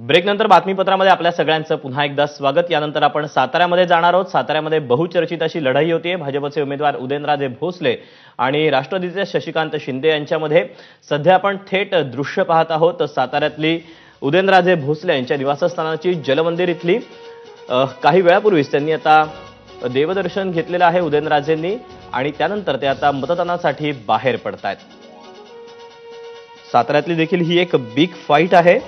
ब्रेकनंतर बातमीपत्रामध्ये आपल्या सगळ्यांचं पुन्हा एकदा स्वागत। यानंतर आपण साताऱ्यामध्ये जाणार आहोत। साताऱ्यामध्ये बहुचर्चित अशी लढाई होतीये। भाजपचे उमेदवार उदयनराजे भोसले आणि राष्ट्रवादीचे शशिकांत शिंदे यांच्यामध्ये सध्या आपण थेट दृश्य पाहत आहोत। साताऱ्यातली उदयनराजे भोसले यांच्या निवासस्थानाची जलमंदिर इथली काही वेळापूर्वीच त्यांनी आता देवदर्शन घेतलेलं आहे उदयनराजेंनी आणि त्यानंतर ते आता मतदानासाठी बाहेर पडतायत। साताऱ्यातली देखील ही एक बिग फाईट आहे।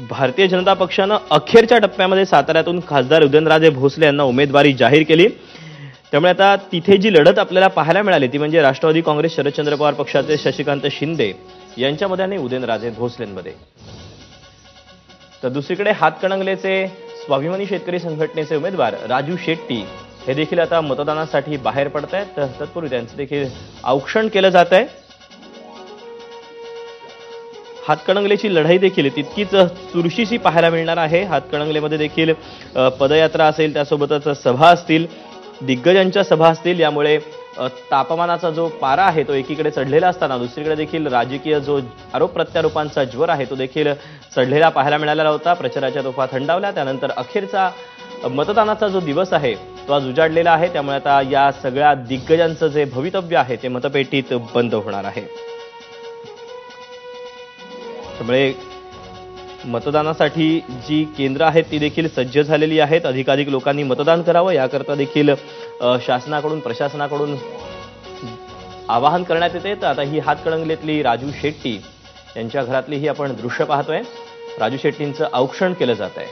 भारतीय जनता पक्षाने अखेरच्या टप्प्यामध्ये साताऱ्यातून खासदार उदयनराजे भोसले यांना उमेदवारी जाहीर केली। त्यामुळे आता तिथे जी लढत आपल्याला पाहायला मिळाली ती म्हणजे राष्ट्रवादी काँग्रेस शरदचंद्र पवार पक्षाचे शशिकांत शिंदे यांच्यामध्ये आणि उदयनराजे भोसलेंमध्ये। तर दुसरीकडे हातकणंगलेचे स्वाभिमानी शेतकरी संघटनेचे उमेदवार राजू शेट्टी हे देखील आता मतदानासाठी बाहेर पडतायत। तत्पूर्वी त्यांचे देखील औक्षण केलं जात आहे। हातकणंगलेची लढाई देखील तितकीच चुरशीची पाहायला मिळणार आहे। हातकणंगलेमध्ये देखील पदयात्रा असेल, त्यासोबतच सभा असतील, दिग्गजांच्या सभा असतील। यामुळे तापमानाचा जो पारा आहे तो एकीकडे चढलेला असताना दुसरीकडे देखील राजकीय जो आरोप प्रत्यारोपांचा ज्वर आहे तो देखील चढलेला पाहायला मिळालेला होता। प्रचाराच्या तोफा थंडावल्या, त्यानंतर अखेरचा मतदानाचा जो दिवस आहे तो आज उजाडलेला आहे। त्यामुळे आता या सगळ्या दिग्गजांचं जे भवितव्य आहे ते मतपेटीत बंद होणार आहे। त्यामुळे मतदानासाठी जी केंद्र आहेत ती देखील सज्ज झालेली आहेत। अधिकाधिक लोकांनी मतदान करावं याकरता देखील शासनाकडून प्रशासनाकडून आवाहन करण्यात येते। तर आता ही हातकणंगलेतली राजू शेट्टी यांच्या घरातली ही आपण दृश्य पाहतोय। राजू शेट्टींचं औक्षण केलं जात आहे।